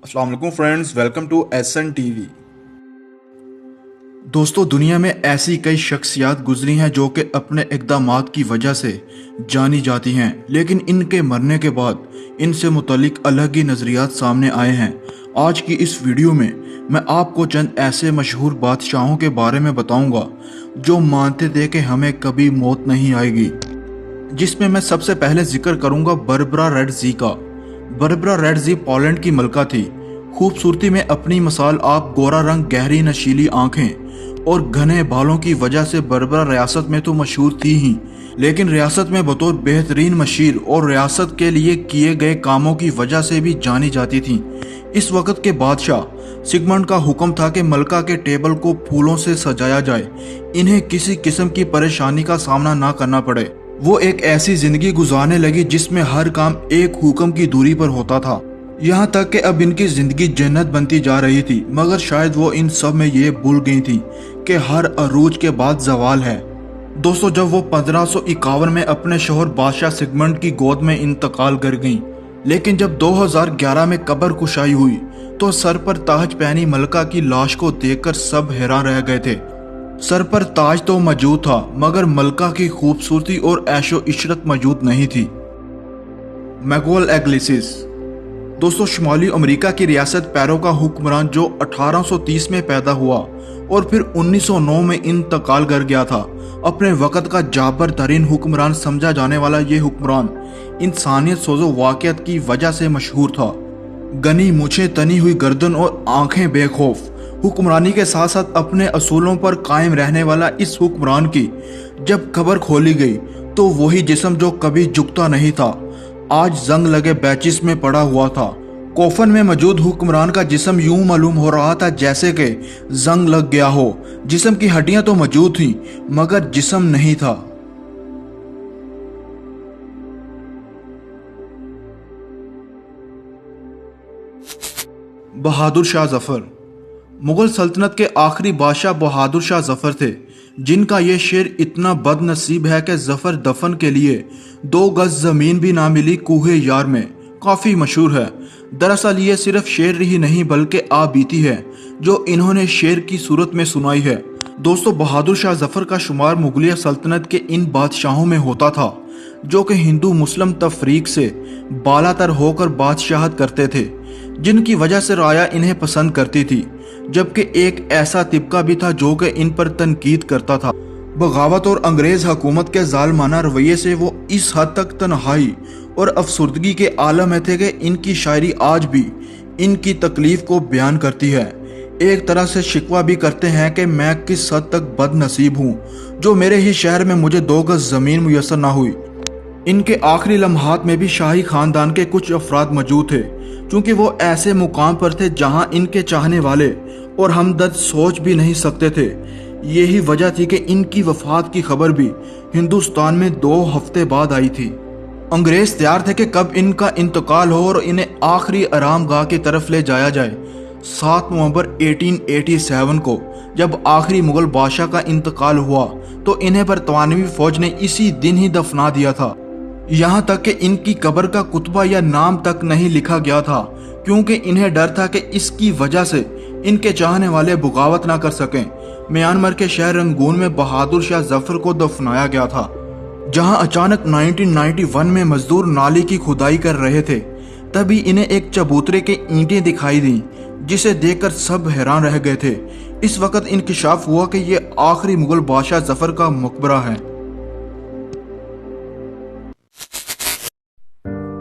अस्सलाम वालेकुम friends, welcome to SN TV. दोस्तों, दुनिया में ऐसी कई शख्सियात गुजरी हैं जो कि अपने इक़दामात की वजह से जानी जाती हैं, लेकिन इनके मरने के बाद इनसे मुतल्लिक अलग ही नज़रियात सामने आए हैं। आज की इस वीडियो में मैं आपको चंद ऐसे मशहूर बादशाहों के बारे में बताऊंगा जो मानते थे कि हमें कभी मौत नहीं आएगी, जिसमें मैं सबसे पहले जिक्र करूंगा बारबरा रैडज़ी का। बारबरा रैडज़ी पोलैंड की मलका थी। खूबसूरती में अपनी मिसाल आप, गोरा रंग, गहरी नशीली आंखें और घने बालों की वजह से बारबरा रियासत में तो मशहूर थी ही, लेकिन रियासत में बतौर बेहतरीन मशीर और रियासत के लिए किए गए कामों की वजह से भी जानी जाती थी। इस वक्त के बादशाह सिगमंड का हुक्म था कि मलका के टेबल को फूलों से सजाया जाए, इन्हें किसी किस्म की परेशानी का सामना ना करना पड़े। वो एक ऐसी जिंदगी गुजारने लगी जिसमें हर काम एक हुक्म की दूरी पर होता था। यहाँ तक कि अब इनकी जिंदगी जन्नत बनती जा रही थी, मगर शायद वो इन सब में ये भूल गई थी कि हर अरूज के बाद जवाल है। दोस्तों, जब वो 1551 में अपने शोहर बादशाह सिगमंड की गोद में इंतकाल कर गईं, लेकिन जब 2011 में कब्र कुशाई हुई तो सर पर ताज पहनी मलका की लाश को देखकर सब हैरान रह गए थे। सर पर ताज तो मौजूद था, मगर मलका की खूबसूरती और ऐशो इशरत मौजूद नहीं थी। मैगुएल इग्लेसियस। दोस्तों, शुमाली अमेरिका की रियासत पेरू का हुक्मरान जो 1830 में पैदा हुआ और फिर 1909 में इंतकाल कर गया था। अपने वक़्त का जाबर तरीन हुक्मरान समझा जाने वाला ये हुक्मरान इंसानियत सोजो वाक़ियत की वजह से मशहूर था। गनी मूछें, तनी हुई गर्दन और आंखें बेखौफ हुक्मरानी के साथ साथ अपने असूलों पर कायम रहने वाला इस हुक्मरान की जब कब्र खोली गई तो वही जिस्म जो कभी झुकता नहीं था आज जंग लगे बैचिस में पड़ा हुआ था। कोफन में मौजूद हुक्मरान का जिस्म यूं मालूम हो रहा था जैसे कि जंग लग गया हो। जिस्म की हड्डियां तो मौजूद थीं, मगर जिस्म नहीं था। बहादुर शाह जफर। मुगल सल्तनत के आखिरी बादशाह बहादुर शाह जफर थे, जिनका ये शेर इतना बदनसीब है कि जफर दफन के लिए 2 गज जमीन भी ना मिली कूहे यार में, काफी मशहूर है। दरअसल ये सिर्फ शेर ही नहीं बल्कि आबीती है जो इन्होंने शेर की सूरत में सुनाई है। दोस्तों, बहादुर शाह जफर का शुमार मुगलिया सल्तनत के इन बादशाहों में होता था जो कि हिंदू मुस्लिम तफरीक से बालातर होकर बादशाहत करते थे, जिनकी वजह से राया इन्हें पसंद करती थी, जबकि एक ऐसा तिबका भी था जो कि इन पर तनकीद करता था। बगावत और अंग्रेज हुकूमत के जालमाना रवैये से वो इस हद तक तन्हाई और अफसुर्दगी के आलम में थे कि इनकी शायरी आज भी इनकी तकलीफ को बयान करती है। एक तरह से शिकवा भी करते हैं कि मैं किस हद तक बदनसीब हूँ जो मेरे ही शहर में मुझे 2 गज जमीन मुयसर ना हुई। इनके आखिरी लम्हात में भी शाही खानदान के कुछ अफराद मौजूद थे, क्योंकि वो ऐसे मुकाम पर थे जहां इनके चाहने वाले और हमदर्द सोच भी नहीं सकते थे। यही वजह थी कि इनकी वफात की खबर भी हिंदुस्तान में 2 हफ्ते बाद आई थी। अंग्रेज तैयार थे कि कब इनका इंतकाल हो और इन्हें आखिरी आरामगाह की तरफ ले जाया जाए। 7 नवंबर 1887 को जब आखिरी मुगल बादशाह का इंतकाल हुआ तो इन्हें बरतानवी फौज ने इसी दिन ही दफना दिया था। यहाँ तक कि इनकी कब्र का कुतबा या नाम तक नहीं लिखा गया था, क्योंकि इन्हें डर था कि इसकी वजह से इनके चाहने वाले बगावत ना कर सकें। म्यांमार के शहर रंगून में बहादुर शाह जफर को दफनाया गया था, जहां अचानक 1991 में मजदूर नाली की खुदाई कर रहे थे। तभी इन्हें एक चबूतरे के ईंटें दिखाई दी, जिसे देखकर सब हैरान रह गए थे। इस वक्त इंकिशाफ हुआ कि यह आखिरी मुगल बादशाह जफर का मकबरा है।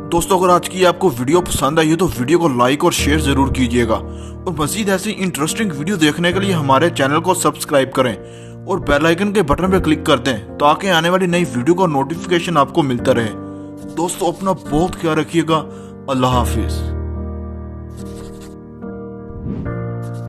दोस्तों, अगर आज की आपको वीडियो पसंद आई हो तो वीडियो को लाइक और शेयर जरूर कीजिएगा, और मजीद ऐसी इंटरेस्टिंग वीडियो देखने के लिए हमारे चैनल को सब्सक्राइब करें और बेल आइकन के बटन पर क्लिक कर दें ताकि आने वाली नई वीडियो का नोटिफिकेशन आपको मिलता रहे। दोस्तों, अपना बहुत ख्याल रखिएगा। अल्लाह हाफिज।